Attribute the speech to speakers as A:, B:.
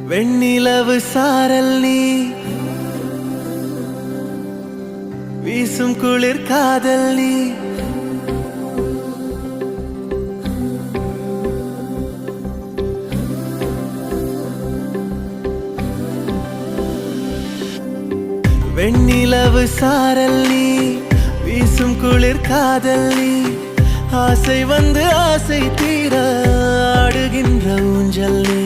A: வெண்ணிலவு சாரல் நீ வீசும் குளிர் காதல் நீ வெண்ணிலவு சாரல் நீ வீசும் குளிர் காதல் நீ ஆசை வந்து ஆசை தீர ஆடுகின்ற ஊஞ்சல் நீ